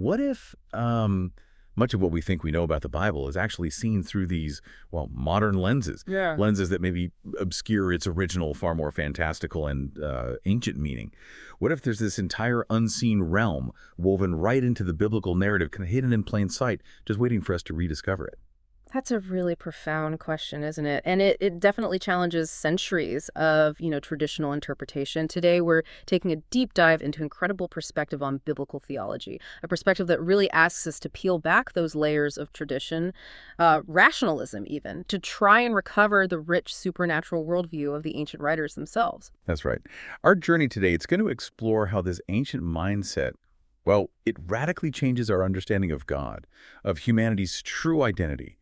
what if much of what we think we know about the Bible is actually seen through these, well, modern lenses? Yeah. Lenses that maybe obscure its original, far more fantastical and ancient meaning. What if there's this entire unseen realm woven right into the biblical narrative, kind of hidden in plain sight, just waiting for us to rediscover it? That's a really profound question, isn't it? And it definitely challenges centuries of, traditional interpretation. Today, we're taking a deep dive into incredible perspective on biblical theology, a perspective that really asks us to peel back those layers of tradition, rationalism even, to try and recover the rich supernatural worldview of the ancient writers themselves. That's right. Our journey today, it's going to explore how this ancient mindset, well, it radically changes our understanding of God, of humanity's true identity,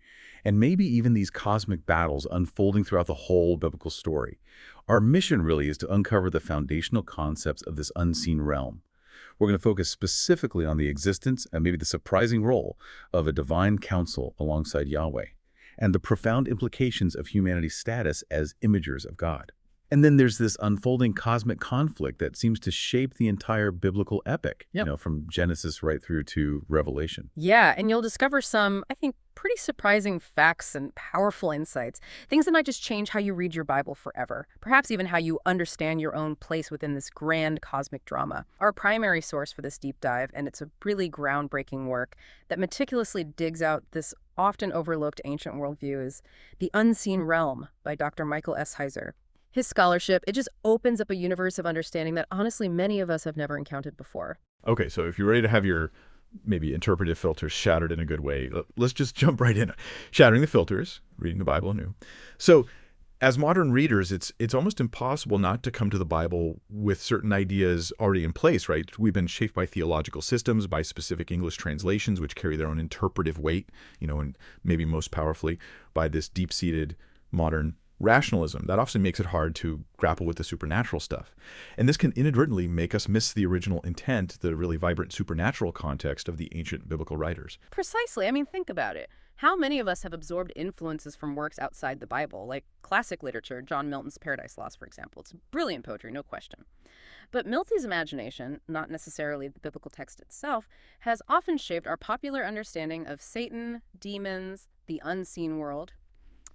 and maybe even these cosmic battles unfolding throughout the whole biblical story. Our mission really is to uncover the foundational concepts of this unseen realm. We're going to focus specifically on the existence and maybe the surprising role of a divine council alongside Yahweh, and the profound implications of humanity's status as imagers of God. And then there's this unfolding cosmic conflict that seems to shape the entire biblical epic, from Genesis right through to Revelation. Yeah, and you'll discover some, I think, pretty surprising facts and powerful insights, things that might just change how you read your Bible forever, perhaps even how you understand your own place within this grand cosmic drama. Our primary source for this deep dive, and it's a really groundbreaking work that meticulously digs out this often overlooked ancient worldview, is The Unseen Realm by Dr. Michael S. Heiser. His scholarship, it just opens up a universe of understanding that honestly many of us have never encountered before. Okay, so if you're ready to have your maybe interpretive filters shattered in a good way, let's just jump right in. Shattering the filters, reading the Bible anew. So as modern readers, it's almost impossible not to come to the Bible with certain ideas already in place, right? We've been shaped by theological systems, by specific English translations, which carry their own interpretive weight, and maybe most powerfully by this deep-seated modern rationalism. That often makes it hard to grapple with the supernatural stuff. And this can inadvertently make us miss the original intent, the really vibrant supernatural context of the ancient biblical writers. Precisely. I mean, think about it. How many of us have absorbed influences from works outside the Bible, like classic literature, John Milton's Paradise Lost, for example? It's brilliant poetry, no question. But Milton's imagination, not necessarily the biblical text itself, has often shaped our popular understanding of Satan, demons, the unseen world.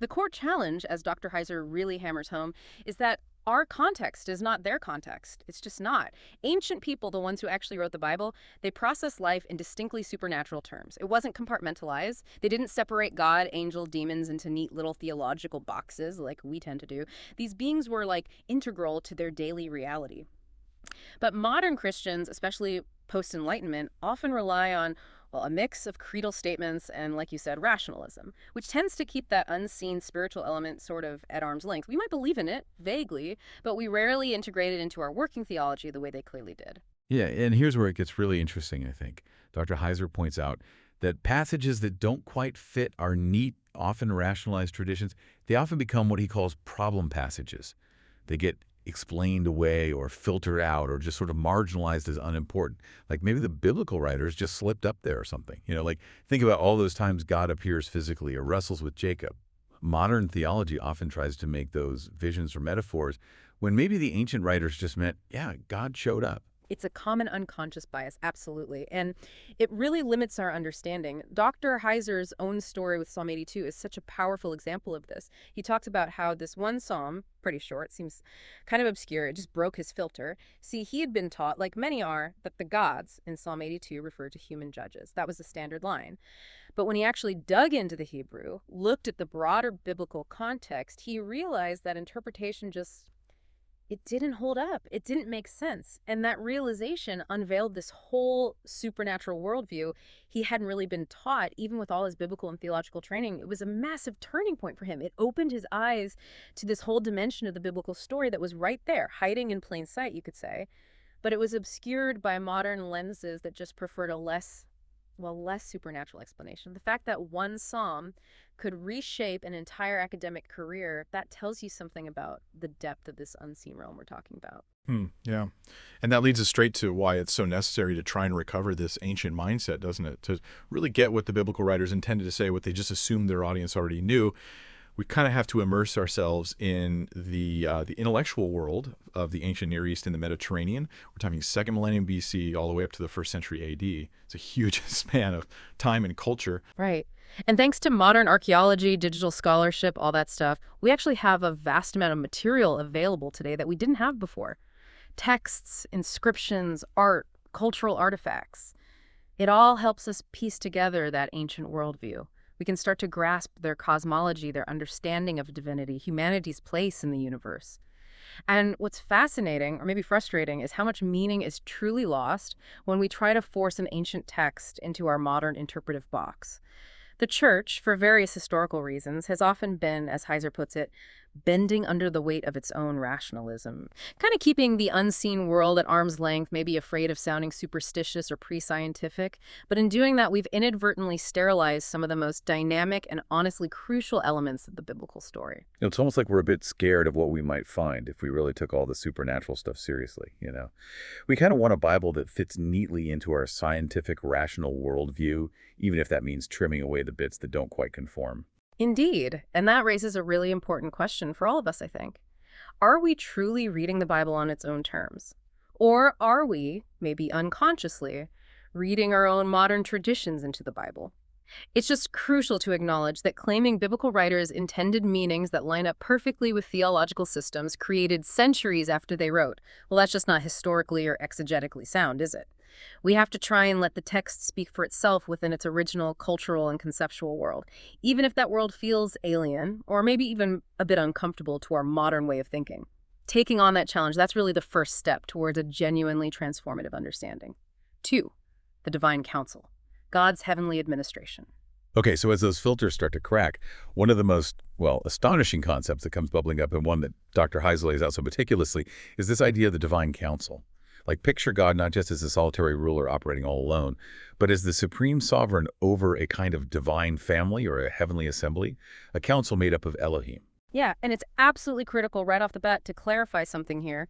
The core challenge, as Dr. Heiser really hammers home, is that our context is not their context. It's just not. Ancient people, the ones who actually wrote the Bible, they processed life in distinctly supernatural terms. It wasn't compartmentalized. They didn't separate God, angel, demons into neat little theological boxes like we tend to do. These beings were integral to their daily reality. But modern Christians, especially post-Enlightenment, often rely on a mix of creedal statements and, like you said, rationalism, which tends to keep that unseen spiritual element sort of at arm's length. We might believe in it, vaguely, but we rarely integrate it into our working theology the way they clearly did. Yeah, and here's where it gets really interesting, I think. Dr. Heiser points out that passages that don't quite fit our neat, often rationalized traditions, they often become what he calls problem passages. They get explained away or filtered out or just sort of marginalized as unimportant. Like maybe the biblical writers just slipped up there or something. Think about all those times God appears physically or wrestles with Jacob. Modern theology often tries to make those visions or metaphors when maybe the ancient writers just meant, yeah, God showed up. It's a common unconscious bias, absolutely. And it really limits our understanding. Dr. Heiser's own story with Psalm 82 is such a powerful example of this. He talks about how this one psalm, pretty short, seems kind of obscure, it just broke his filter. See, he had been taught, like many are, that the gods in Psalm 82 refer to human judges. That was the standard line. But when he actually dug into the Hebrew, looked at the broader biblical context, he realized that interpretation it didn't hold up. It didn't make sense. And that realization unveiled this whole supernatural worldview he hadn't really been taught, even with all his biblical and theological training. It was a massive turning point for him. It opened his eyes to this whole dimension of the biblical story that was right there, hiding in plain sight, you could say. But it was obscured by modern lenses that just preferred a less supernatural explanation. The fact that one psalm could reshape an entire academic career, that tells you something about the depth of this unseen realm we're talking about. Yeah. And that leads us straight to why it's so necessary to try and recover this ancient mindset, doesn't it? To really get what the biblical writers intended to say, what they just assumed their audience already knew. we kind of have to immerse ourselves in the intellectual world of the ancient Near East and the Mediterranean. We're talking second millennium BC all the way up to the 1st century AD. It's a huge span of time and culture. Right. And thanks to modern archaeology, digital scholarship, all that stuff, we actually have a vast amount of material available today that we didn't have before. Texts, inscriptions, art, cultural artifacts. It all helps us piece together that ancient worldview. We can start to grasp their cosmology, their understanding of divinity, humanity's place in the universe. And what's fascinating, or maybe frustrating, is how much meaning is truly lost when we try to force an ancient text into our modern interpretive box. The church, for various historical reasons, has often been, as Heiser puts it, bending under the weight of its own rationalism, kind of keeping the unseen world at arm's length, maybe afraid of sounding superstitious or pre-scientific. But in doing that, we've inadvertently sterilized some of the most dynamic and honestly crucial elements of the biblical story. It's almost like we're a bit scared of what we might find if we really took all the supernatural stuff seriously. We kind of want a Bible that fits neatly into our scientific, rational worldview, even if that means trimming away the bits that don't quite conform. Indeed, and that raises a really important question for all of us, I think. Are we truly reading the Bible on its own terms? Or are we, maybe unconsciously, reading our own modern traditions into the Bible? It's just crucial to acknowledge that claiming biblical writers intended meanings that line up perfectly with theological systems created centuries after they wrote, well, that's just not historically or exegetically sound, is it? We have to try and let the text speak for itself within its original cultural and conceptual world, even if that world feels alien or maybe even a bit uncomfortable to our modern way of thinking. Taking on that challenge, that's really the first step towards a genuinely transformative understanding. 2, the divine counsel, God's heavenly administration. Okay, so as those filters start to crack, one of the most, astonishing concepts that comes bubbling up, and one that Dr. Heiser lays out so meticulously, is this idea of the divine counsel. Like, picture God not just as a solitary ruler operating all alone, but as the supreme sovereign over a kind of divine family or a heavenly assembly, a council made up of Elohim. Yeah, and it's absolutely critical right off the bat to clarify something here.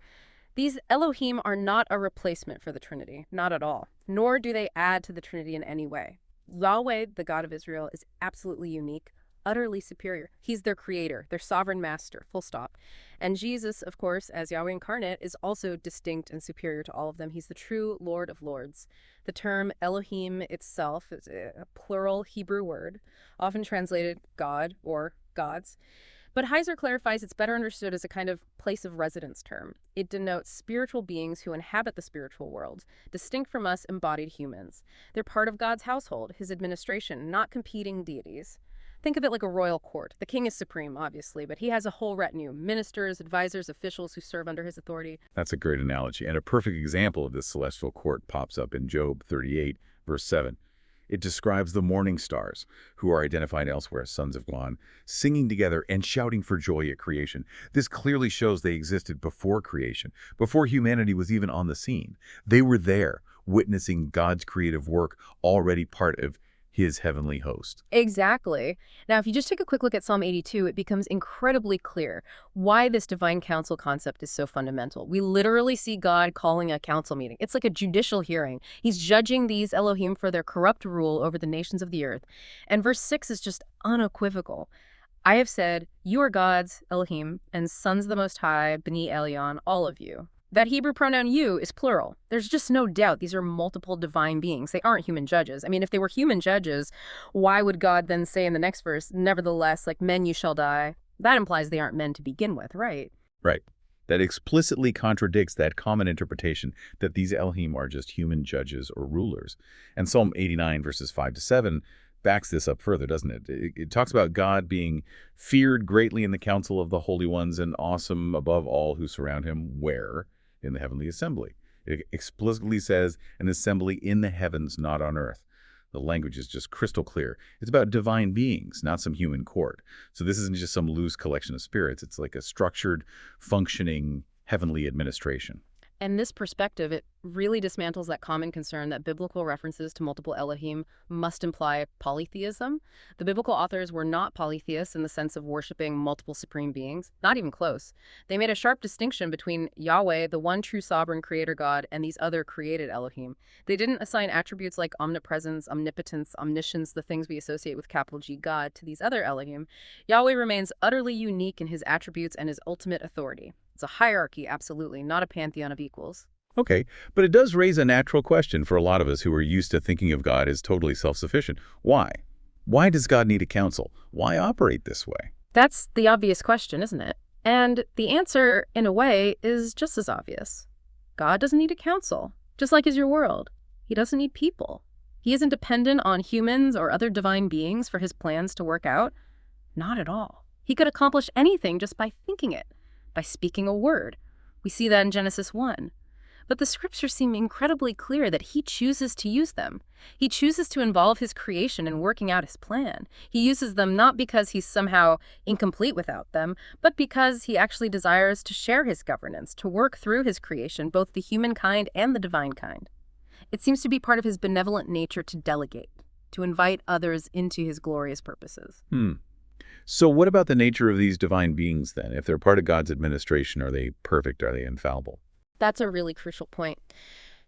These Elohim are not a replacement for the Trinity, not at all, nor do they add to the Trinity in any way. Yahweh, the God of Israel, is absolutely unique, utterly superior. He's their creator, their sovereign master, full stop. And Jesus, of course, as Yahweh incarnate, is also distinct and superior to all of them. He's the true Lord of Lords. The term Elohim itself is a plural Hebrew word, often translated God or gods. But Heiser clarifies it's better understood as a kind of place of residence term. It denotes spiritual beings who inhabit the spiritual world, distinct from us embodied humans. They're part of God's household, his administration, not competing deities. Think of it like a royal court. The king is supreme, obviously, but he has a whole retinue, ministers, advisors, officials who serve under his authority. That's a great analogy, and a perfect example of this celestial court pops up in Job 38, verse 7. It describes the morning stars, who are identified elsewhere as sons of God, singing together and shouting for joy at creation. This clearly shows they existed before creation, before humanity was even on the scene. They were there, witnessing God's creative work, already part of his heavenly host. Exactly. Now, if you just take a quick look at Psalm 82, it becomes incredibly clear why this divine council concept is so fundamental. We literally see God calling a council meeting. It's like a judicial hearing. He's judging these Elohim for their corrupt rule over the nations of the earth. And verse 6 is just unequivocal. I have said, you are gods, Elohim, and sons of the Most High, B'nai Elyon, all of you. That Hebrew pronoun you is plural. There's just no doubt these are multiple divine beings. They aren't human judges. I mean, if they were human judges, why would God then say in the next verse, nevertheless, like men you shall die? That implies they aren't men to begin with, right? Right. That explicitly contradicts that common interpretation that these Elohim are just human judges or rulers. And Psalm 89, verses 5 to 7, backs this up further, doesn't it? It talks about God being feared greatly in the council of the holy ones and awesome above all who surround him, where? In the heavenly assembly. It explicitly says an assembly in the heavens, not on earth. The language is just crystal clear. It's about divine beings, not some human court. So this isn't just some loose collection of spirits. It's like a structured, functioning heavenly administration. And this perspective, it really dismantles that common concern that biblical references to multiple Elohim must imply polytheism. The biblical authors were not polytheists in the sense of worshiping multiple supreme beings, not even close. They made a sharp distinction between Yahweh, the one true sovereign creator God, and these other created Elohim. They didn't assign attributes like omnipresence, omnipotence, omniscience, the things we associate with capital G God, to these other Elohim. Yahweh remains utterly unique in his attributes and his ultimate authority. It's a hierarchy, absolutely, not a pantheon of equals. Okay, but it does raise a natural question for a lot of us who are used to thinking of God as totally self-sufficient. Why? Why does God need a council? Why operate this way? That's the obvious question, isn't it? And the answer, in a way, is just as obvious. God doesn't need a council, just like is your world. He doesn't need people. He isn't dependent on humans or other divine beings for his plans to work out. Not at all. He could accomplish anything just by thinking it, by speaking a word. We see that in Genesis 1. But the scriptures seem incredibly clear that he chooses to use them. He chooses to involve his creation in working out his plan. He uses them not because he's somehow incomplete without them, but because he actually desires to share his governance, to work through his creation, both the human kind and the divine kind. It seems to be part of his benevolent nature to delegate, to invite others into his glorious purposes. So what about the nature of these divine beings then? If they're part of God's administration, are they perfect? Are they infallible? That's a really crucial point.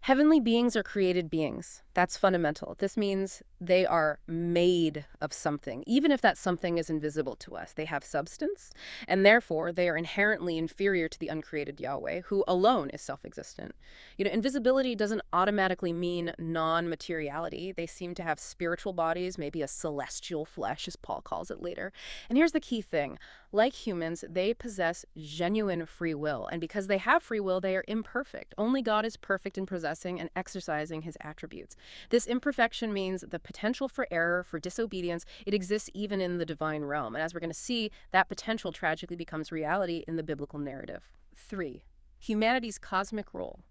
Heavenly beings are created beings. That's fundamental. This means they are made of something, even if that something is invisible to us. They have substance, and therefore they are inherently inferior to the uncreated Yahweh, who alone is self-existent. Invisibility doesn't automatically mean non-materiality. They seem to have spiritual bodies, maybe a celestial flesh, as Paul calls it later. And here's the key thing. Like humans, they possess genuine free will, and because they have free will, they are imperfect. Only God is perfect in possessing and exercising his attributes. This imperfection means the potential for error, for disobedience. It exists even in the divine realm. And as we're going to see, that potential tragically becomes reality in the biblical narrative. 3. Humanity's cosmic role.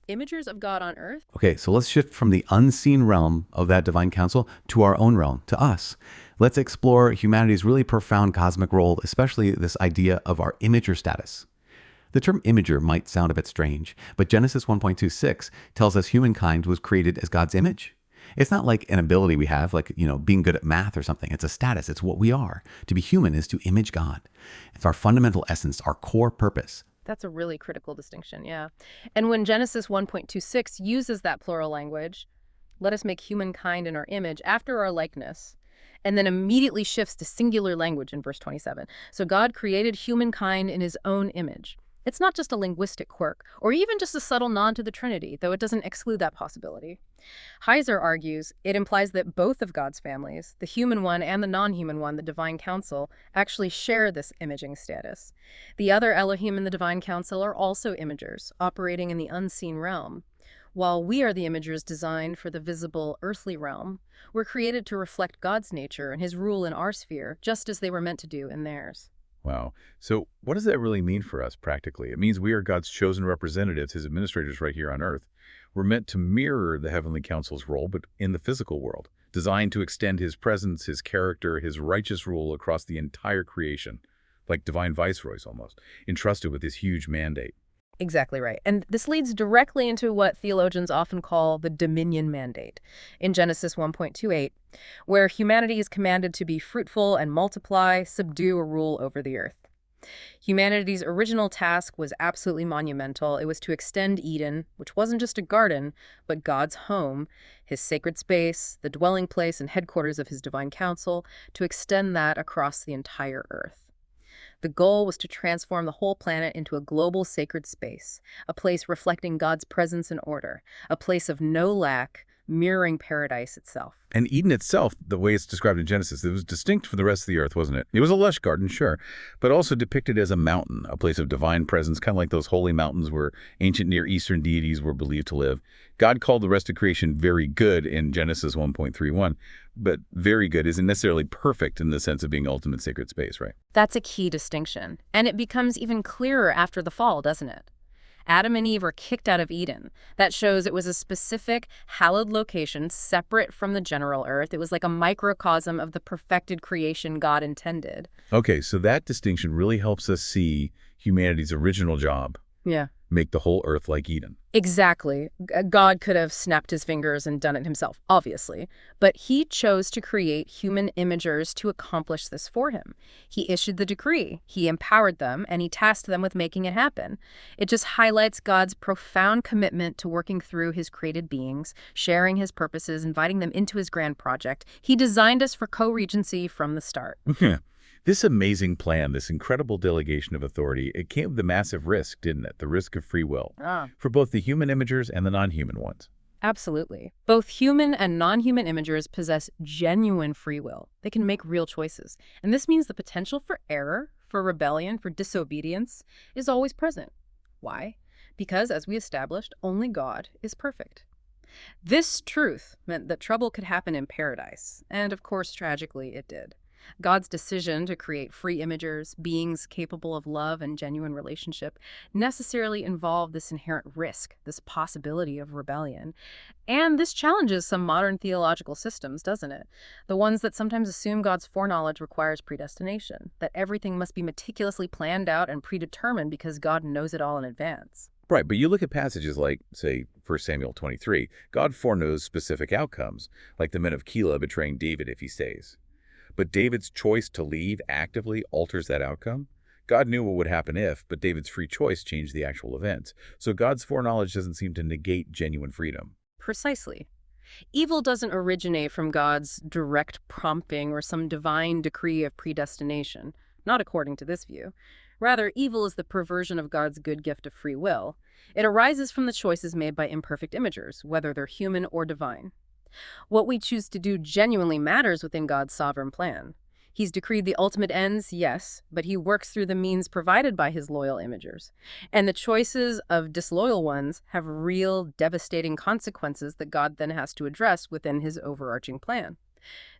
Imagers of God on earth. Okay, so let's shift from the unseen realm of that divine council to our own realm, to us. Let's explore humanity's really profound cosmic role, especially this idea of our imager status. The term imager might sound a bit strange, but Genesis 1.26 tells us humankind was created as God's image. It's not like an ability we have, like, being good at math or something. It's a status. It's what we are. To be human is to image God. It's our fundamental essence, our core purpose. That's a really critical distinction, yeah. And when Genesis 1.26 uses that plural language, let us make humankind in our image after our likeness, and then immediately shifts to singular language in verse 27. So God created humankind in his own image. It's not just a linguistic quirk, or even just a subtle nod to the Trinity, though it doesn't exclude that possibility. Heiser argues it implies that both of God's families, the human one and the non-human one, the divine council, actually share this imaging status. The other Elohim in the divine council are also imagers, operating in the unseen realm. While we are the imagers designed for the visible earthly realm, we're created to reflect God's nature and his rule in our sphere, just as they were meant to do in theirs. Wow. So what does that really mean for us practically? It means we are God's chosen representatives, his administrators right here on earth. We're meant to mirror the heavenly council's role, but in the physical world, designed to extend his presence, his character, his righteous rule across the entire creation, like divine viceroys almost, entrusted with this huge mandate. Exactly right. And this leads directly into what theologians often call the dominion mandate in Genesis 1.28, where humanity is commanded to be fruitful and multiply, subdue or rule over the earth. Humanity's original task was absolutely monumental. It was to extend Eden, which wasn't just a garden, but God's home, his sacred space, the dwelling place and headquarters of his divine council, to extend that across the entire earth. The goal was to transform the whole planet into a global sacred space, a place reflecting God's presence and order, a place of no lack, mirroring paradise itself. And Eden itself, the way it's described in Genesis, it was distinct from the rest of the earth, wasn't it? It was a lush garden, sure, but also depicted as a mountain, a place of divine presence, kind of like those holy mountains where ancient Near Eastern deities were believed to live. God called the rest of creation very good in Genesis 1.31, but very good isn't necessarily perfect in the sense of being ultimate sacred space, right? That's a key distinction, and it becomes even clearer after the fall, doesn't it? Adam and Eve are kicked out of Eden. That shows it was a specific, hallowed location separate from the general earth. It was like a microcosm of the perfected creation God intended. Okay, so that distinction really helps us see humanity's original job. Yeah. make the whole earth like Eden. Exactly. God could have snapped his fingers and done it himself, obviously. But he chose to create human imagers to accomplish this for him. He issued the decree, he empowered them, and he tasked them with making it happen. It just highlights God's profound commitment to working through his created beings, sharing his purposes, inviting them into his grand project. He designed us for co-regency from the start. This amazing plan, this incredible delegation of authority, it came with a massive risk, didn't it? The risk of free will for both the human imagers and the non-human ones. Absolutely. Both human and non-human imagers possess genuine free will. They can make real choices. And this means the potential for error, for rebellion, for disobedience is always present. Why? Because, as we established, only God is perfect. This truth meant that trouble could happen in paradise. And of course, tragically, it did. God's decision to create free imagers, beings capable of love and genuine relationship, necessarily involved this inherent risk, this possibility of rebellion. And this challenges some modern theological systems, doesn't it? The ones that sometimes assume God's foreknowledge requires predestination, that everything must be meticulously planned out and predetermined because God knows it all in advance. Right, but you look at passages like, say, 1 Samuel 23, God foreknows specific outcomes, like the men of Keilah betraying David if he stays. But David's choice to leave actively alters that outcome. God knew what would happen if, but David's free choice changed the actual events. So God's foreknowledge doesn't seem to negate genuine freedom. Precisely. Evil doesn't originate from God's direct prompting or some divine decree of predestination, not according to this view. Rather, evil is the perversion of God's good gift of free will. It arises from the choices made by imperfect imagers, whether they're human or divine. What we choose to do genuinely matters within God's sovereign plan. He's decreed the ultimate ends, yes, but he works through the means provided by his loyal imagers. And the choices of disloyal ones have real, devastating consequences that God then has to address within his overarching plan.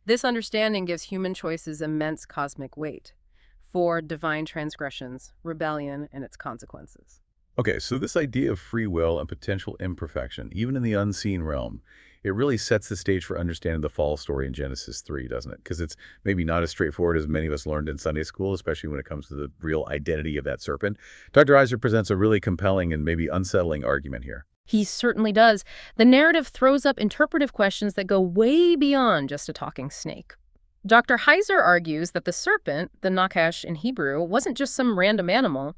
This understanding gives human choices immense cosmic weight for divine transgressions, rebellion, and its consequences. Okay, so this idea of free will and potential imperfection, even in the unseen realm, it really sets the stage for understanding the fall story in Genesis 3, doesn't it? Because it's maybe not as straightforward as many of us learned in Sunday school, especially when it comes to the real identity of that serpent. Dr. Heiser presents a really compelling and maybe unsettling argument here. He certainly does. The narrative throws up interpretive questions that go way beyond just a talking snake. Dr. Heiser argues that the serpent, the Nachash in Hebrew, wasn't just some random animal.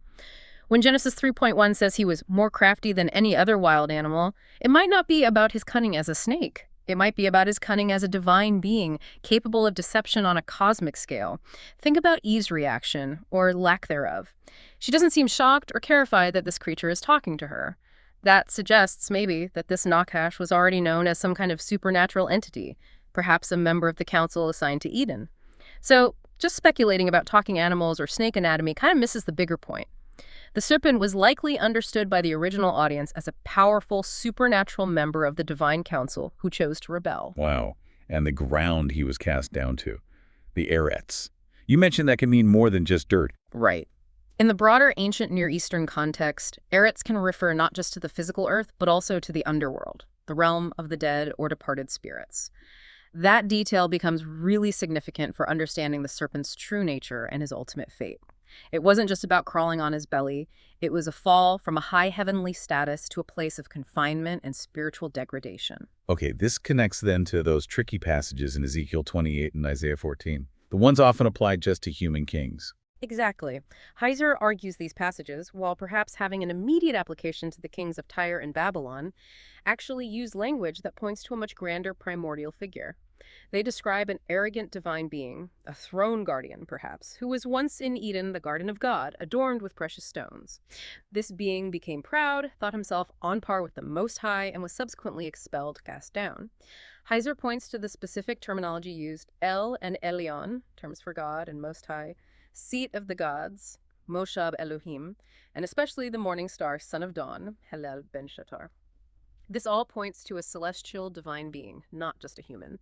When Genesis 3.1 says he was more crafty than any other wild animal, it might not be about his cunning as a snake. It might be about his cunning as a divine being, capable of deception on a cosmic scale. Think about Eve's reaction, or lack thereof. She doesn't seem shocked or terrified that this creature is talking to her. That suggests, maybe, that this Nachash was already known as some kind of supernatural entity, perhaps a member of the council assigned to Eden. So, just speculating about talking animals or snake anatomy kind of misses the bigger point. The serpent was likely understood by the original audience as a powerful, supernatural member of the divine council who chose to rebel. Wow. And the ground he was cast down to, the Eretz. You mentioned that can mean more than just dirt. Right. In the broader ancient Near Eastern context, Eretz can refer not just to the physical earth, but also to the underworld, the realm of the dead or departed spirits. That detail becomes really significant for understanding the serpent's true nature and his ultimate fate. It wasn't just about crawling on his belly. It was a fall from a high heavenly status to a place of confinement and spiritual degradation. Okay, this connects then to those tricky passages in Ezekiel 28 and Isaiah 14, the ones often applied just to human kings. Exactly. Heiser argues these passages, while perhaps having an immediate application to the kings of Tyre and Babylon, actually use language that points to a much grander primordial figure. They describe an arrogant divine being, a throne guardian perhaps, who was once in Eden, the garden of God, adorned with precious stones. This being became proud, thought himself on par with the Most High, and was subsequently expelled, cast down. Heiser points to the specific terminology used, El and Elyon, terms for God and Most High, seat of the gods, Moshab Elohim, and especially the morning star, son of dawn, Hallel ben Shatar. This all points to a celestial divine being, not just a human.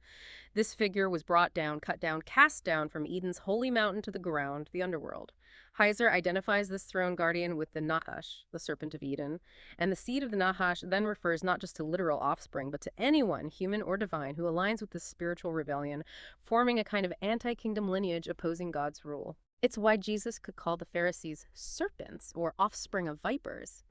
This figure was brought down, cut down, cast down from Eden's holy mountain to the ground, the underworld. Heiser identifies this throne guardian with the Nachash, the serpent of Eden, and the seed of the Nachash then refers not just to literal offspring, but to anyone, human or divine, who aligns with this spiritual rebellion, forming a kind of anti-kingdom lineage opposing God's rule. It's why Jesus could call the Pharisees serpents or offspring of vipers.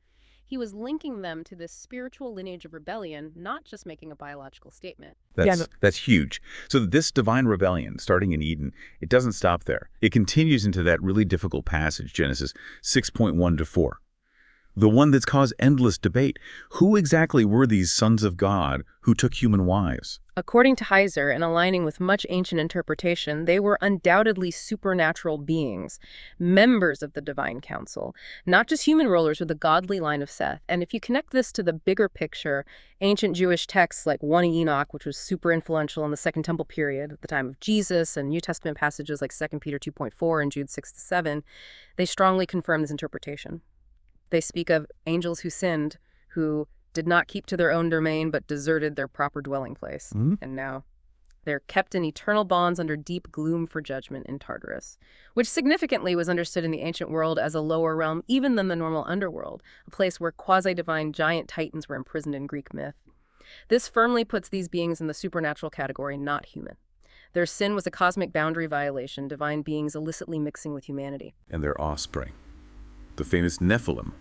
He was linking them to this spiritual lineage of rebellion, not just making a biological statement. That's huge. So this divine rebellion, starting in Eden, it doesn't stop there. It continues into that really difficult passage, Genesis 6.1 to 4. The one that's caused endless debate. Who exactly were these sons of God who took human wives? According to Heiser, and aligning with much ancient interpretation, they were undoubtedly supernatural beings, members of the divine council, not just human rulers with a godly line of Seth. And if you connect this to the bigger picture, ancient Jewish texts like 1 Enoch, which was super influential in the Second Temple period at the time of Jesus, and New Testament passages like 2 Peter 2.4 and Jude 6-7, they strongly confirm this interpretation. They speak of angels who sinned, who did not keep to their own domain, but deserted their proper dwelling place. And now they're kept in eternal bonds under deep gloom for judgment in Tartarus, which significantly was understood in the ancient world as a lower realm even than the normal underworld, a place where quasi-divine giant titans were imprisoned in Greek myth. This firmly puts these beings in the supernatural category, not human. Their sin was a cosmic boundary violation, divine beings illicitly mixing with humanity. And their offspring. The famous Nephilim,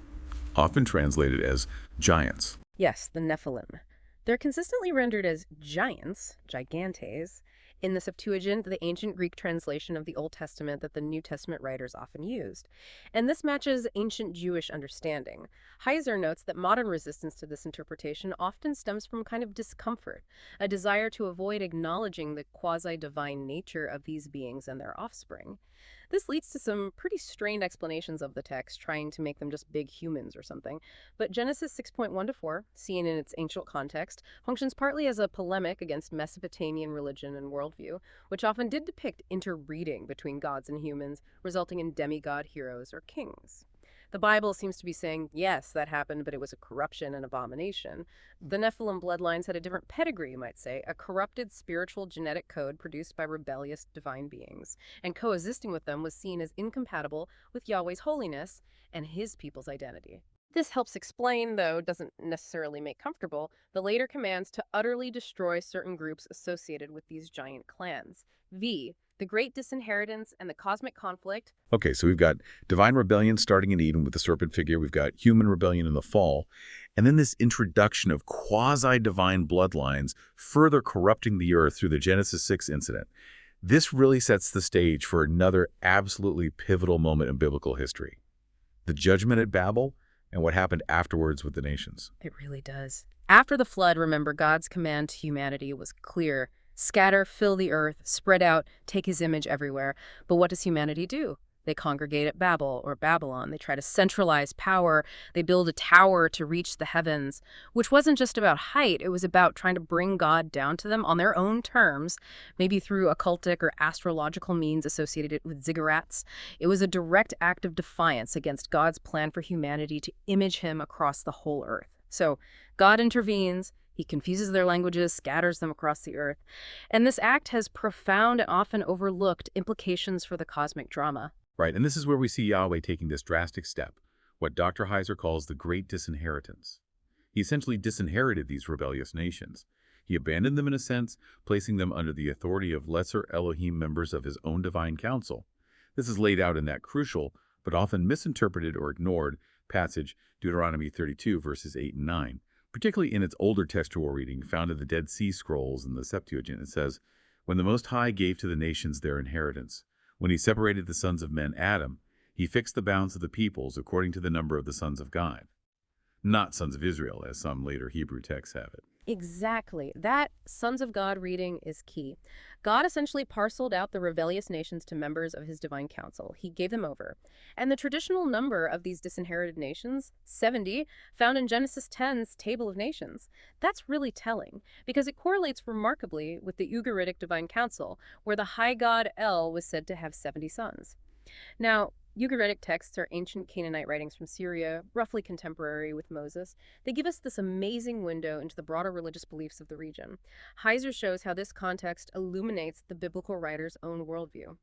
often translated as giants. Yes, the Nephilim. They're consistently rendered as giants, gigantes, in the Septuagint, the ancient Greek translation of the Old Testament that the New Testament writers often used. And this matches ancient Jewish understanding. Heiser notes that modern resistance to this interpretation often stems from kind of discomfort, a desire to avoid acknowledging the quasi-divine nature of these beings and their offspring. This leads to some pretty strained explanations of the text, trying to make them just big humans or something. But Genesis 6.1 to 4, seen in its ancient context, functions partly as a polemic against Mesopotamian religion and worldview, which often did depict interbreeding between gods and humans, resulting in demigod heroes or kings. The Bible seems to be saying, yes, that happened, but it was a corruption and abomination. The Nephilim bloodlines had a different pedigree, you might say, a corrupted spiritual genetic code produced by rebellious divine beings, and coexisting with them was seen as incompatible with Yahweh's holiness and his people's identity. This helps explain, though doesn't necessarily make comfortable, the later commands to utterly destroy certain groups associated with these giant clans. The great disinheritance and the cosmic conflict. Okay, so we've got divine rebellion starting in Eden with the serpent figure. We've got human rebellion in the fall. And then this introduction of quasi-divine bloodlines further corrupting the earth through the Genesis 6 incident. This really sets the stage for another absolutely pivotal moment in biblical history. The judgment at Babel and what happened afterwards with the nations. It really does. After the flood, remember, God's command to humanity was clear. Scatter, fill the earth, spread out, take his image everywhere. But what does humanity do? They congregate at Babel or Babylon. They try to centralize power. They build a tower to reach the heavens, which wasn't just about height. It was about trying to bring God down to them on their own terms, maybe through occultic or astrological means associated with ziggurats. It was a direct act of defiance against God's plan for humanity to image him across the whole earth. So God intervenes. He confuses their languages, scatters them across the earth. And this act has profound and often overlooked implications for the cosmic drama. Right, and this is where we see Yahweh taking this drastic step, what Dr. Heiser calls the great disinheritance. He essentially disinherited these rebellious nations. He abandoned them in a sense, placing them under the authority of lesser Elohim members of his own divine council. This is laid out in that crucial, but often misinterpreted or ignored, passage, Deuteronomy 32, verses 8 and 9. Particularly in its older textual reading, found in the Dead Sea Scrolls and the Septuagint, it says, "When the Most High gave to the nations their inheritance, when he separated the sons of men, Adam, he fixed the bounds of the peoples according to the number of the sons of God." Not sons of Israel, as some later Hebrew texts have it. Exactly. That sons of God reading is key. God essentially parceled out the rebellious nations to members of his divine council. He gave them over. And the traditional number of these disinherited nations, 70, found in Genesis 10's Table of Nations. That's really telling, because it correlates remarkably with the Ugaritic divine council, where the high god El was said to have 70 sons. Now, Ugaritic texts are ancient Canaanite writings from Syria, roughly contemporary with Moses. They give us this amazing window into the broader religious beliefs of the region. Heiser shows how this context illuminates the biblical writer's own worldview.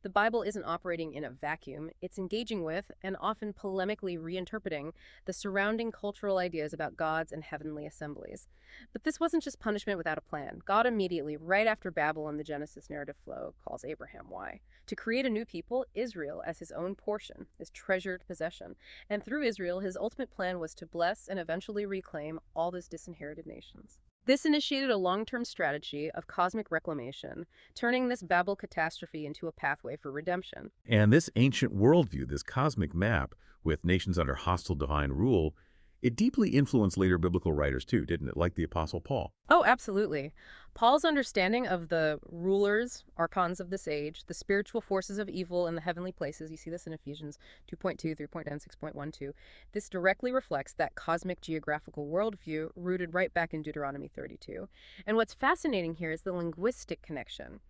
The Bible isn't operating in a vacuum. It's engaging with, and often polemically reinterpreting, the surrounding cultural ideas about gods and heavenly assemblies. But this wasn't just punishment without a plan. God immediately, right after Babel in the Genesis narrative flow, calls Abraham why? To create a new people, Israel, as his own portion, his treasured possession. And through Israel, his ultimate plan was to bless and eventually reclaim all those disinherited nations. This initiated a long-term strategy of cosmic reclamation, turning this Babel catastrophe into a pathway for redemption. And this ancient worldview, this cosmic map with nations under hostile divine rule, it deeply influenced later biblical writers too, didn't it? Like the Apostle Paul. Oh, absolutely. Paul's understanding of the rulers, archons of this age, the spiritual forces of evil in the heavenly places, you see this in Ephesians 2.2, 3.10, 6.12, this directly reflects that cosmic geographical worldview rooted right back in Deuteronomy 32. And what's fascinating here is the linguistic connection.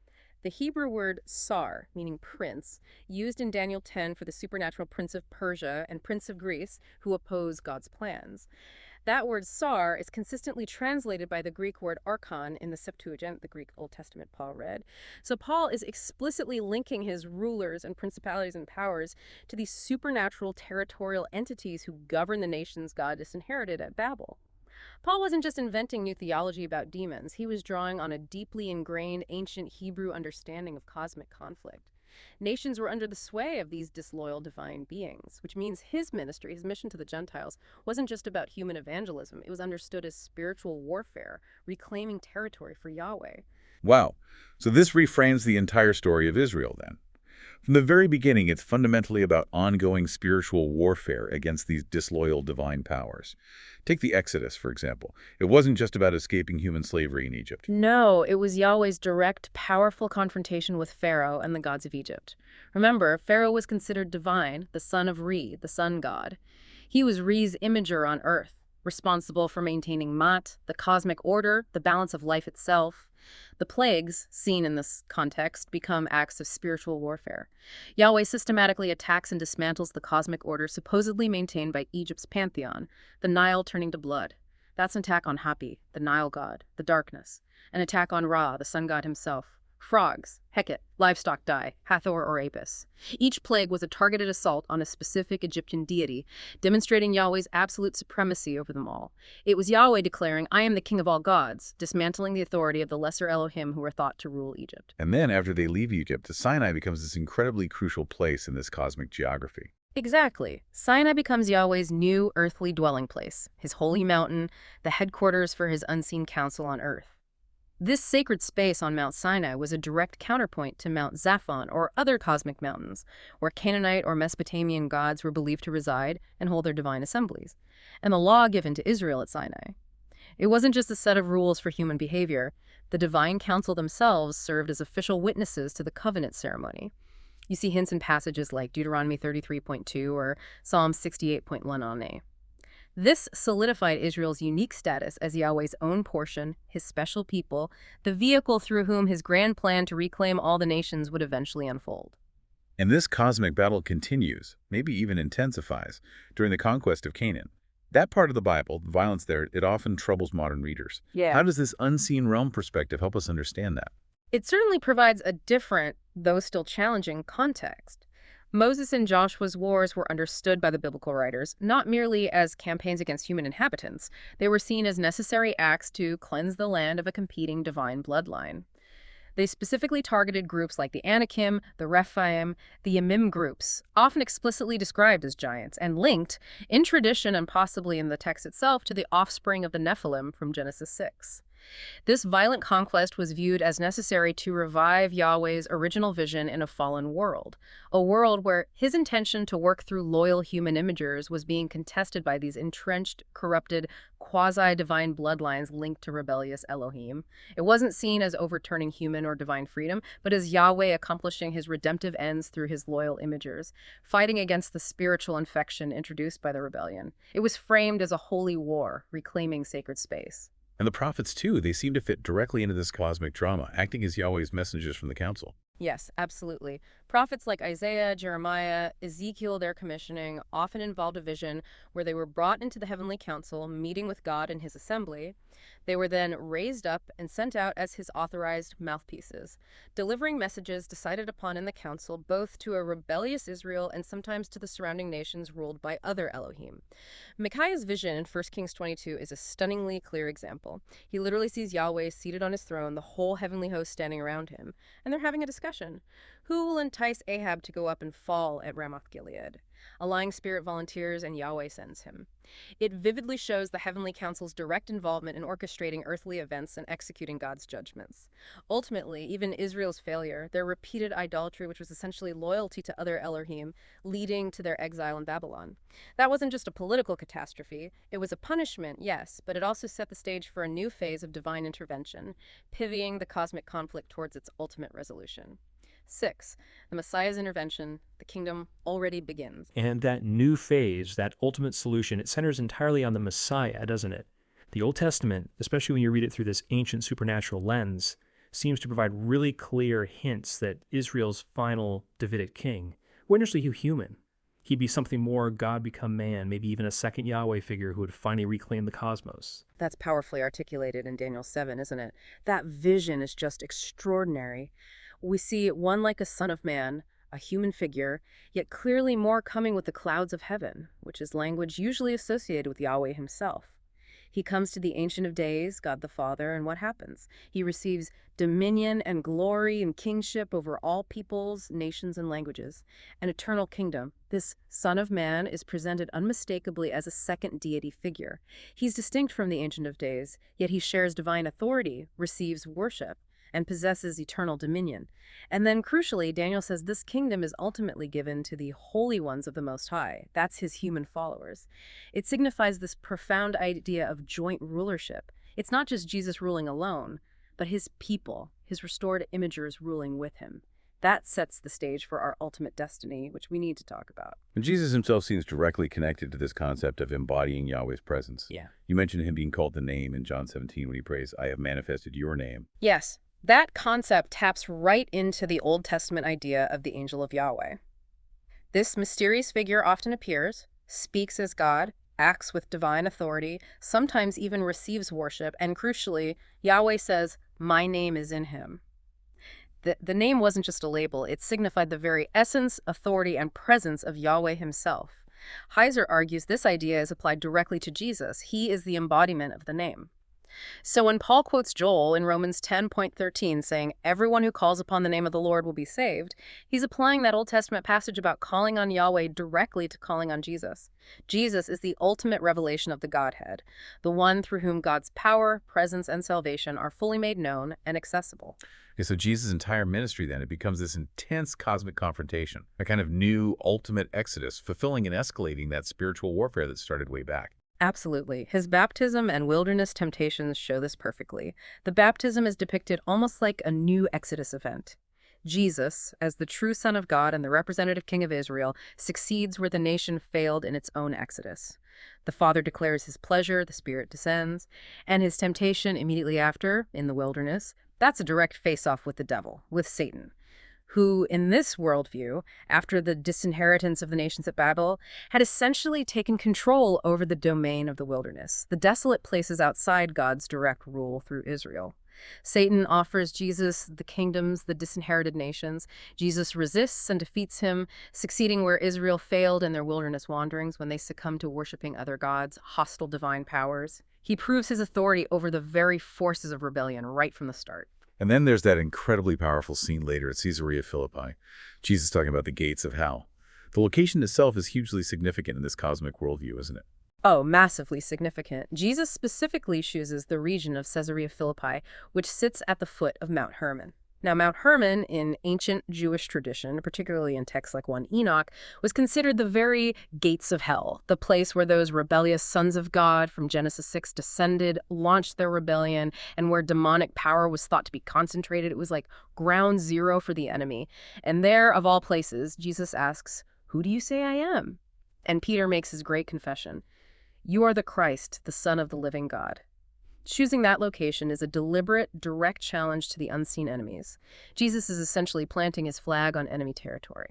The Hebrew word sar, meaning prince, used in Daniel 10 for the supernatural prince of Persia and prince of Greece who oppose God's plans. That word sar is consistently translated by the Greek word archon in the Septuagint, the Greek Old Testament Paul read. So Paul is explicitly linking his rulers and principalities and powers to these supernatural territorial entities who govern the nations God disinherited at Babel. Paul wasn't just inventing new theology about demons. He was drawing on a deeply ingrained ancient Hebrew understanding of cosmic conflict. Nations were under the sway of these disloyal divine beings, which means his ministry, his mission to the Gentiles, wasn't just about human evangelism. It was understood as spiritual warfare, reclaiming territory for Yahweh. Wow. So this reframes the entire story of Israel then. From the very beginning, it's fundamentally about ongoing spiritual warfare against these disloyal divine powers. Take the Exodus, for example. It wasn't just about escaping human slavery in Egypt. No, it was Yahweh's direct, powerful confrontation with Pharaoh and the gods of Egypt. Remember, Pharaoh was considered divine, the son of Re, the sun god. He was Re's imager on earth, responsible for maintaining Mat, the cosmic order, the balance of life itself. The plagues, seen in this context, become acts of spiritual warfare. Yahweh systematically attacks and dismantles the cosmic order supposedly maintained by Egypt's pantheon, the Nile turning to blood. That's an attack on Hapi, the Nile god, the darkness. An attack on Ra, the sun god himself. Frogs, Heket, livestock die, Hathor or Apis. Each plague was a targeted assault on a specific Egyptian deity, demonstrating Yahweh's absolute supremacy over them all. It was Yahweh declaring, "I am the king of all gods," dismantling the authority of the lesser Elohim who were thought to rule Egypt. And then, after they leave Egypt, Sinai becomes this incredibly crucial place in this cosmic geography. Exactly. Sinai becomes Yahweh's new earthly dwelling place, his holy mountain, the headquarters for his unseen council on earth. This sacred space on Mount Sinai was a direct counterpoint to Mount Zaphon or other cosmic mountains, where Canaanite or Mesopotamian gods were believed to reside and hold their divine assemblies, and the law given to Israel at Sinai. It wasn't just a set of rules for human behavior. The divine council themselves served as official witnesses to the covenant ceremony. You see hints in passages like Deuteronomy 33.2 or Psalm 68.1a. This solidified Israel's unique status as Yahweh's own portion, his special people, the vehicle through whom his grand plan to reclaim all the nations would eventually unfold. And this cosmic battle continues, maybe even intensifies, during the conquest of Canaan. That part of the Bible, the violence there, it often troubles modern readers. Yeah. How does this unseen realm perspective help us understand that? It certainly provides a different, though still challenging, context. Moses and Joshua's wars were understood by the biblical writers not merely as campaigns against human inhabitants. They were seen as necessary acts to cleanse the land of a competing divine bloodline. They specifically targeted groups like the Anakim, the Rephaim, the Yamim groups, often explicitly described as giants, and linked, in tradition and possibly in the text itself, to the offspring of the Nephilim from Genesis 6. This violent conquest was viewed as necessary to revive Yahweh's original vision in a fallen world, a world where his intention to work through loyal human imagers was being contested by these entrenched, corrupted, quasi-divine bloodlines linked to rebellious Elohim. It wasn't seen as overturning human or divine freedom, but as Yahweh accomplishing his redemptive ends through his loyal imagers, fighting against the spiritual infection introduced by the rebellion. It was framed as a holy war, reclaiming sacred space. And the prophets, too, they seem to fit directly into this cosmic drama, acting as Yahweh's messengers from the council. Yes, absolutely. Prophets like Isaiah, Jeremiah, Ezekiel, their commissioning often involved a vision where they were brought into the heavenly council, meeting with God in his assembly. They were then raised up and sent out as his authorized mouthpieces, delivering messages decided upon in the council both to a rebellious Israel and sometimes to the surrounding nations ruled by other Elohim. Micaiah's vision in 1 Kings 22 is a stunningly clear example. He literally sees Yahweh seated on his throne, the whole heavenly host standing around him, and they're having a discussion. Who will entice Ahab to go up and fall at Ramoth-Gilead? A lying spirit volunteers, and Yahweh sends him. It vividly shows the heavenly council's direct involvement in orchestrating earthly events and executing God's judgments. Ultimately, even Israel's failure, their repeated idolatry, which was essentially loyalty to other Elohim, leading to their exile in Babylon. That wasn't just a political catastrophe. It was a punishment, yes, but it also set the stage for a new phase of divine intervention, pivoting the cosmic conflict towards its ultimate resolution. 6. The Messiah's intervention, the kingdom already begins. And that new phase, that ultimate solution, it centers entirely on the Messiah, doesn't it? The Old Testament, especially when you read it through this ancient supernatural lens, seems to provide really clear hints that Israel's final Davidic king wouldn't actually be human. He'd be something more God become man, maybe even a second Yahweh figure who would finally reclaim the cosmos. That's powerfully articulated in Daniel 7, isn't it? That vision is just extraordinary. We see one like a son of man, a human figure, yet clearly more coming with the clouds of heaven, which is language usually associated with Yahweh himself. He comes to the Ancient of Days, God the Father, and what happens? He receives dominion and glory and kingship over all peoples, nations, and languages, an eternal kingdom. This Son of Man is presented unmistakably as a second deity figure. He's distinct from the Ancient of Days, yet he shares divine authority, receives worship, and possesses eternal dominion. And then, crucially, Daniel says this kingdom is ultimately given to the holy ones of the Most High. That's his human followers. It signifies this profound idea of joint rulership. It's not just Jesus ruling alone, but his people, his restored imagers ruling with him. That sets the stage for our ultimate destiny, which we need to talk about. And Jesus himself seems directly connected to this concept of embodying Yahweh's presence. Yeah. You mentioned him being called the name in John 17 when he prays, "I have manifested your name." Yes. That concept taps right into the Old Testament idea of the angel of Yahweh. This mysterious figure often appears, speaks as God, acts with divine authority, sometimes even receives worship, and crucially, Yahweh says, "My name is in him." The name wasn't just a label, it signified the very essence, authority, and presence of Yahweh himself. Heiser argues this idea is applied directly to Jesus. He is the embodiment of the name. So when Paul quotes Joel in Romans 10:13 saying, "Everyone who calls upon the name of the Lord will be saved," he's applying that Old Testament passage about calling on Yahweh directly to calling on Jesus. Jesus is the ultimate revelation of the Godhead, the one through whom God's power, presence, and salvation are fully made known and accessible. Okay, so Jesus' entire ministry then, it becomes this intense cosmic confrontation, a kind of new ultimate exodus, fulfilling and escalating that spiritual warfare that started way back. Absolutely. His baptism and wilderness temptations show this perfectly. The baptism is depicted almost like a new Exodus event. Jesus, as the true Son of God and the representative King of Israel, succeeds where the nation failed in its own Exodus. The Father declares his pleasure, the Spirit descends, and his temptation immediately after, in the wilderness, that's a direct face-off with the devil, with Satan, who, in this worldview, after the disinheritance of the nations at Babel, had essentially taken control over the domain of the wilderness, the desolate places outside God's direct rule through Israel. Satan offers Jesus the kingdoms, the disinherited nations. Jesus resists and defeats him, succeeding where Israel failed in their wilderness wanderings when they succumbed to worshiping other gods, hostile divine powers. He proves his authority over the very forces of rebellion right from the start. And then there's that incredibly powerful scene later at Caesarea Philippi. Jesus talking about the gates of hell. The location itself is hugely significant in this cosmic worldview, isn't it? Oh, massively significant. Jesus specifically chooses the region of Caesarea Philippi, which sits at the foot of Mount Hermon. Now, Mount Hermon, in ancient Jewish tradition, particularly in texts like 1 Enoch, was considered the very gates of hell, the place where those rebellious sons of God from Genesis 6 descended, launched their rebellion, and where demonic power was thought to be concentrated. It was like ground zero for the enemy. And there, of all places, Jesus asks, "Who do you say I am?" And Peter makes his great confession. "You are the Christ, the Son of the living God." Choosing that location is a deliberate, direct challenge to the unseen enemies. Jesus is essentially planting his flag on enemy territory.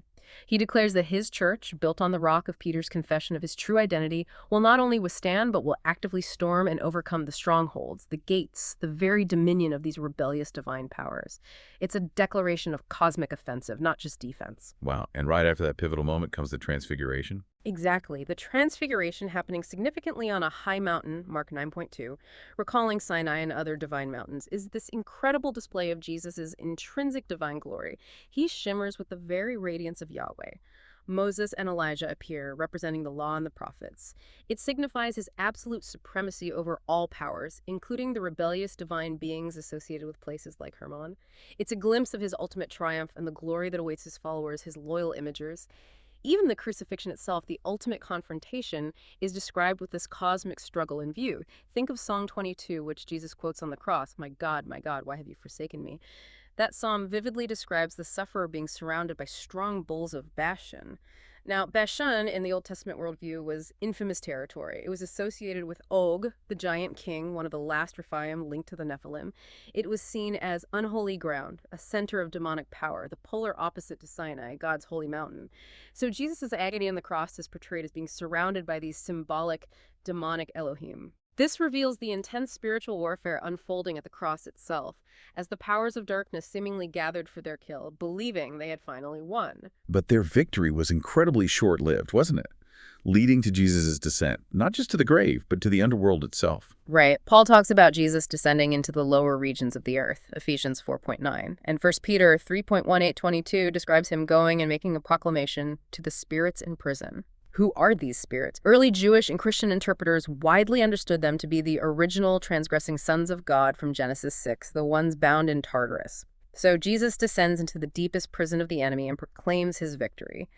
He declares that his church, built on the rock of Peter's confession of his true identity, will not only withstand, but will actively storm and overcome the strongholds, the gates, the very dominion of these rebellious divine powers. It's a declaration of cosmic offensive, not just defense. Wow. And right after that pivotal moment comes the transfiguration. Exactly. The transfiguration happening significantly on a high mountain, Mark 9.2, recalling Sinai and other divine mountains, is this incredible display of Jesus' intrinsic divine glory. He shimmers with the very radiance of Yahweh. Moses and Elijah appear, representing the law and the prophets. It signifies his absolute supremacy over all powers, including the rebellious divine beings associated with places like Hermon. It's a glimpse of his ultimate triumph and the glory that awaits his followers, his loyal imagers. Even the crucifixion itself, the ultimate confrontation, is described with this cosmic struggle in view. Think of Psalm 22, which Jesus quotes on the cross, my God, why have you forsaken me?" That psalm vividly describes the sufferer being surrounded by strong bulls of Bashan. Now, Bashan in the Old Testament worldview was infamous territory. It was associated with Og, the giant king, one of the last Rephaim linked to the Nephilim. It was seen as unholy ground, a center of demonic power, the polar opposite to Sinai, God's holy mountain. So Jesus' agony on the cross is portrayed as being surrounded by these symbolic demonic Elohim. This reveals the intense spiritual warfare unfolding at the cross itself, as the powers of darkness seemingly gathered for their kill, believing they had finally won. But their victory was incredibly short-lived, wasn't it? Leading to Jesus' descent, not just to the grave, but to the underworld itself. Right. Paul talks about Jesus descending into the lower regions of the earth, Ephesians 4.9. And 1 Peter 3.18-22 describes him going and making a proclamation to the spirits in prison. Who are these spirits? Early Jewish and Christian interpreters widely understood them to be the original transgressing sons of God from Genesis 6, the ones bound in Tartarus. So Jesus descends into the deepest prison of the enemy and proclaims his victory.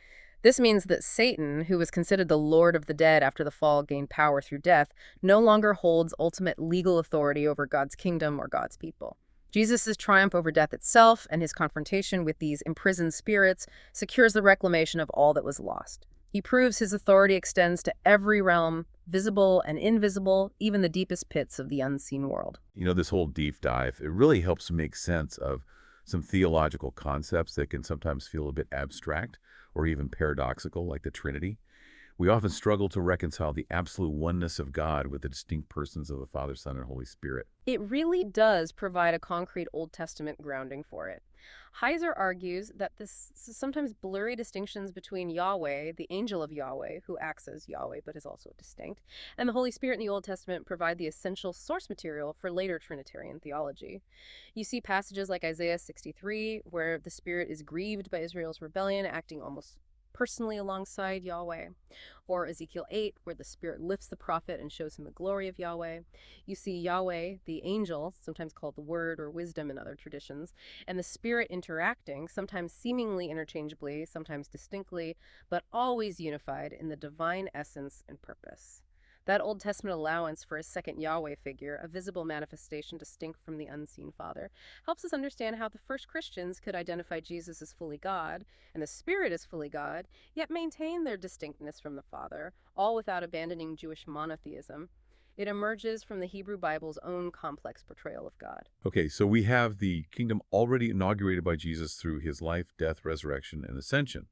This means that Satan, who was considered the Lord of the dead after the fall gained power through death, no longer holds ultimate legal authority over God's kingdom or God's people. Jesus' triumph over death itself and his confrontation with these imprisoned spirits secures the reclamation of all that was lost. He proves his authority extends to every realm, visible and invisible, even the deepest pits of the unseen world. You know, this whole deep dive, it really helps make sense of some theological concepts that can sometimes feel a bit abstract or even paradoxical, like the Trinity. We often struggle to reconcile the absolute oneness of God with the distinct persons of the Father, Son, and Holy Spirit. It really does provide a concrete Old Testament grounding for it. Heiser argues that this sometimes blurry distinctions between Yahweh, the angel of Yahweh, who acts as Yahweh but is also distinct, and the Holy Spirit in the Old Testament provide the essential source material for later Trinitarian theology. You see passages like Isaiah 63, where the Spirit is grieved by Israel's rebellion, acting almost personally alongside Yahweh. Or Ezekiel 8, where the Spirit lifts the prophet and shows him the glory of Yahweh. You see Yahweh, the angel, sometimes called the Word or Wisdom in other traditions, and the Spirit interacting, sometimes seemingly interchangeably, sometimes distinctly, but always unified in the divine essence and purpose. That Old Testament allowance for a second Yahweh figure, a visible manifestation distinct from the unseen Father, helps us understand how the first Christians could identify Jesus as fully God and the Spirit as fully God, yet maintain their distinctness from the Father, all without abandoning Jewish monotheism. It emerges from the Hebrew Bible's own complex portrayal of God. Okay, so we have the kingdom already inaugurated by Jesus through his life, death, resurrection, and ascension.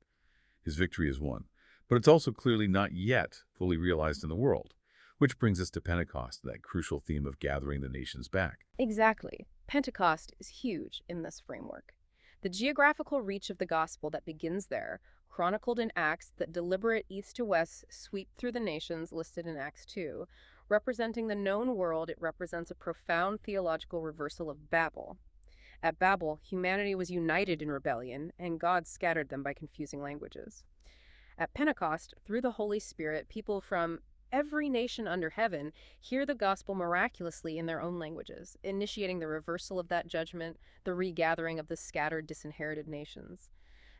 His victory is won. But it's also clearly not yet fully realized in the world. Which brings us to Pentecost, that crucial theme of gathering the nations back. Exactly. Pentecost is huge in this framework. The geographical reach of the gospel that begins there, chronicled in Acts that deliberate east to west sweep through the nations listed in Acts 2, representing the known world, it represents a profound theological reversal of Babel. At Babel, humanity was united in rebellion, and God scattered them by confusing languages. At Pentecost, through the Holy Spirit, people from every nation under heaven hear the gospel miraculously in their own languages, initiating the reversal of that judgment, the regathering of the scattered, disinherited nations.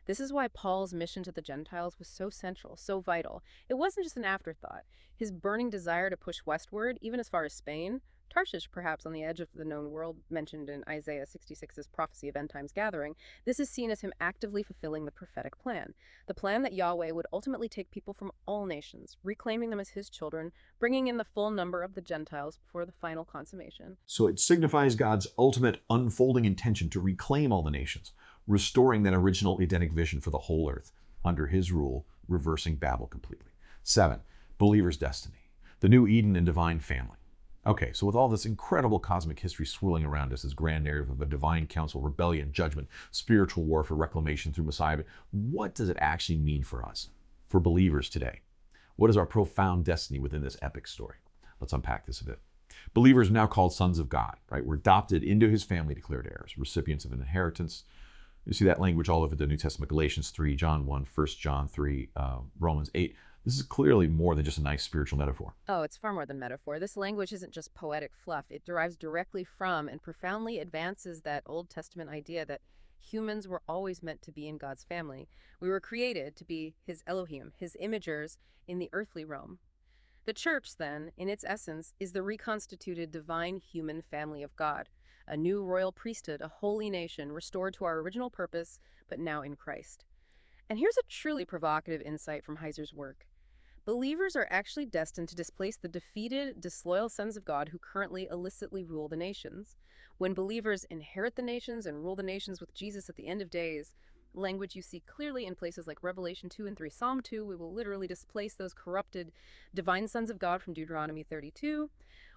This is why Paul's mission to the Gentiles was so central, so vital. It wasn't just an afterthought. His burning desire to push westward, even as far as Spain, Tarshish, perhaps on the edge of the known world mentioned in Isaiah 66's prophecy of end times gathering, this is seen as him actively fulfilling the prophetic plan. The plan that Yahweh would ultimately take people from all nations, reclaiming them as his children, bringing in the full number of the Gentiles before the final consummation. So it signifies God's ultimate unfolding intention to reclaim all the nations, restoring that original Edenic vision for the whole earth under his rule, reversing Babel completely. 7, believer's destiny, the new Eden and divine family. Okay, so with all this incredible cosmic history swirling around us, this grand narrative of a divine council, rebellion, judgment, spiritual warfare, reclamation through Messiah, what does it actually mean for us, for believers today? What is our profound destiny within this epic story? Let's unpack this a bit. Believers are now called sons of God, right? We're adopted into his family, declared heirs, recipients of an inheritance. You see that language all over the New Testament, Galatians 3, John 1, 1 John 3, Romans 8. This is clearly more than just a nice spiritual metaphor. Oh, it's far more than metaphor. This language isn't just poetic fluff. It derives directly from and profoundly advances that Old Testament idea that humans were always meant to be in God's family. We were created to be his Elohim, his imagers in the earthly realm. The church, then, in its essence, is the reconstituted divine human family of God, a new royal priesthood, a holy nation, restored to our original purpose, but now in Christ. And here's a truly provocative insight from Heiser's work. Believers are actually destined to displace the defeated, disloyal sons of God who currently illicitly rule the nations. When believers inherit the nations and rule the nations with Jesus at the end of days, language you see clearly in places like Revelation 2 and 3, Psalm 2, we will literally displace those corrupted divine sons of God from Deuteronomy 32.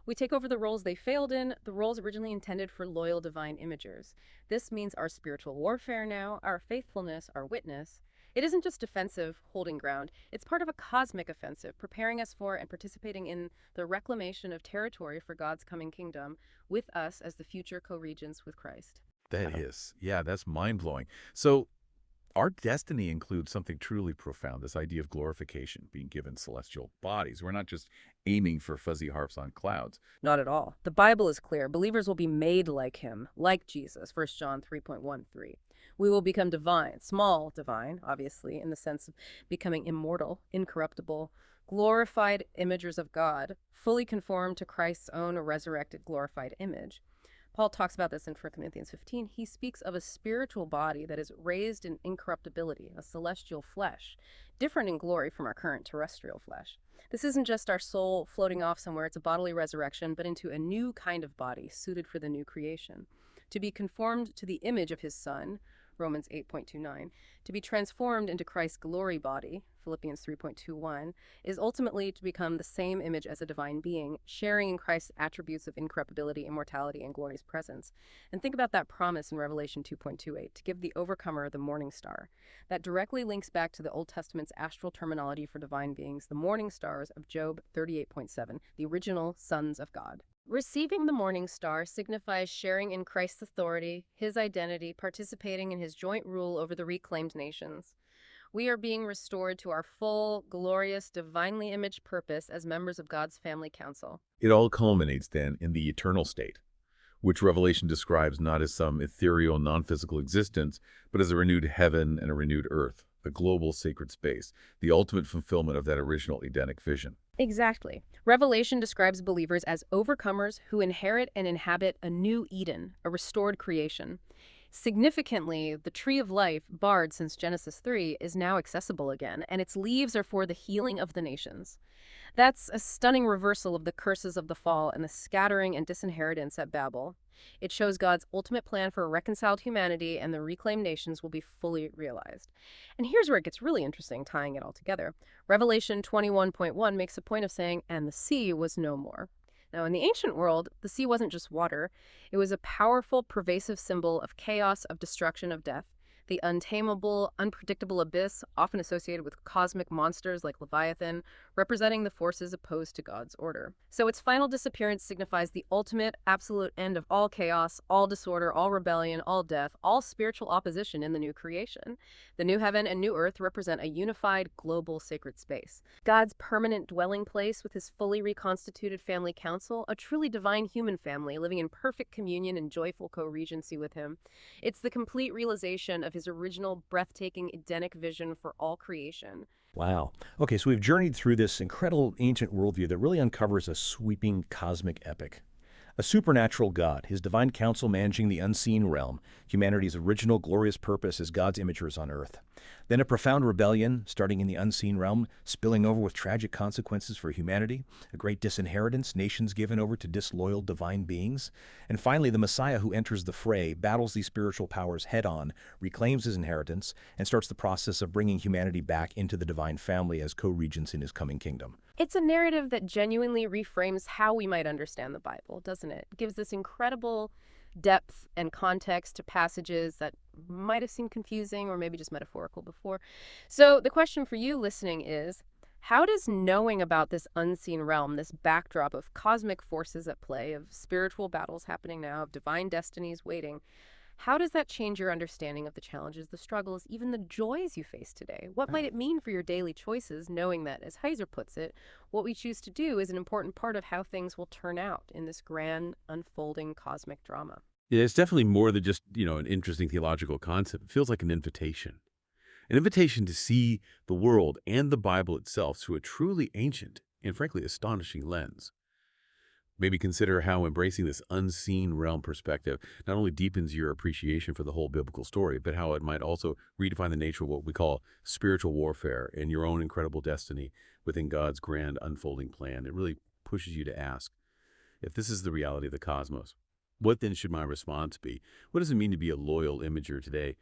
We take over the roles they failed in, the roles originally intended for loyal divine imagers. This means our spiritual warfare now, our faithfulness, our witness. It isn't just defensive, holding ground. It's part of a cosmic offensive, preparing us for and participating in the reclamation of territory for God's coming kingdom, with us as the future co-regents with Christ. That is, yeah, that's mind-blowing. So our destiny includes something truly profound, this idea of glorification, being given celestial bodies. We're not just aiming for fuzzy harps on clouds. Not at all. The Bible is clear. Believers will be made like him, like Jesus, 1 John 3.13. We will become divine, small divine, obviously, in the sense of becoming immortal, incorruptible, glorified imagers of God, fully conformed to Christ's own resurrected, glorified image. Paul talks about this in 1 Corinthians 15. He speaks of a spiritual body that is raised in incorruptibility, a celestial flesh, different in glory from our current terrestrial flesh. This isn't just our soul floating off somewhere. It's a bodily resurrection, but into a new kind of body suited for the new creation. To be conformed to the image of his Son, Romans 8.29, to be transformed into Christ's glory body, Philippians 3.21, is ultimately to become the same image as a divine being, sharing in Christ's attributes of incorruptibility, immortality, and glorious presence. And think about that promise in Revelation 2.28, to give the overcomer the morning star. That directly links back to the Old Testament's astral terminology for divine beings, the morning stars of Job 38.7, the original sons of God. Receiving the morning star signifies sharing in Christ's authority, his identity, participating in his joint rule over the reclaimed nations. We are being restored to our full, glorious, divinely imaged purpose as members of God's family council. It all culminates then in the eternal state, which Revelation describes not as some ethereal, non-physical existence, but as a renewed heaven and a renewed earth, a global sacred space, the ultimate fulfillment of that original Edenic vision. Exactly. Revelation describes believers as overcomers who inherit and inhabit a new Eden, a restored creation. Significantly, the tree of life, barred since Genesis 3, is now accessible again, and its leaves are for the healing of the nations. That's a stunning reversal of the curses of the fall and the scattering and disinheritance at Babel. It shows God's ultimate plan for a reconciled humanity, and the reclaimed nations will be fully realized. And here's where it gets really interesting, tying it all together. Revelation 21.1 makes a point of saying, "And the sea was no more." Now, in the ancient world, the sea wasn't just water. It was a powerful, pervasive symbol of chaos, of destruction, of death. The untamable, unpredictable abyss, often associated with cosmic monsters like Leviathan, representing the forces opposed to God's order. So its final disappearance signifies the ultimate, absolute end of all chaos, all disorder, all rebellion, all death, all spiritual opposition in the new creation. The new heaven and new earth represent a unified, global sacred space. God's permanent dwelling place with his fully reconstituted family council, a truly divine human family living in perfect communion and joyful co-regency with him. It's the complete realization of his original breathtaking Edenic vision for all creation. Wow. Okay, so we've journeyed through this incredible ancient worldview that really uncovers a sweeping cosmic epic. A supernatural God, his divine counsel managing the unseen realm, humanity's original glorious purpose as God's imagers on earth. Then a profound rebellion, starting in the unseen realm, spilling over with tragic consequences for humanity, a great disinheritance, nations given over to disloyal divine beings. And finally, the Messiah who enters the fray, battles these spiritual powers head-on, reclaims his inheritance, and starts the process of bringing humanity back into the divine family as co-regents in his coming kingdom. It's a narrative that genuinely reframes how we might understand the Bible, doesn't it? It gives this incredible depth and context to passages that might have seemed confusing or maybe just metaphorical before. So the question for you listening is, how does knowing about this unseen realm, this backdrop of cosmic forces at play, of spiritual battles happening now, of divine destinies waiting, how does that change your understanding of the challenges, the struggles, even the joys you face today? What might it mean for your daily choices, knowing that, as Heiser puts it, what we choose to do is an important part of how things will turn out in this grand, unfolding cosmic drama? Yeah, it's definitely more than just, an interesting theological concept. It feels like an invitation. An invitation to see the world and the Bible itself through a truly ancient and frankly astonishing lens. Maybe consider how embracing this unseen realm perspective not only deepens your appreciation for the whole biblical story, but how it might also redefine the nature of what we call spiritual warfare and your own incredible destiny within God's grand unfolding plan. It really pushes you to ask, if this is the reality of the cosmos, what then should my response be? What does it mean to be a loyal imager today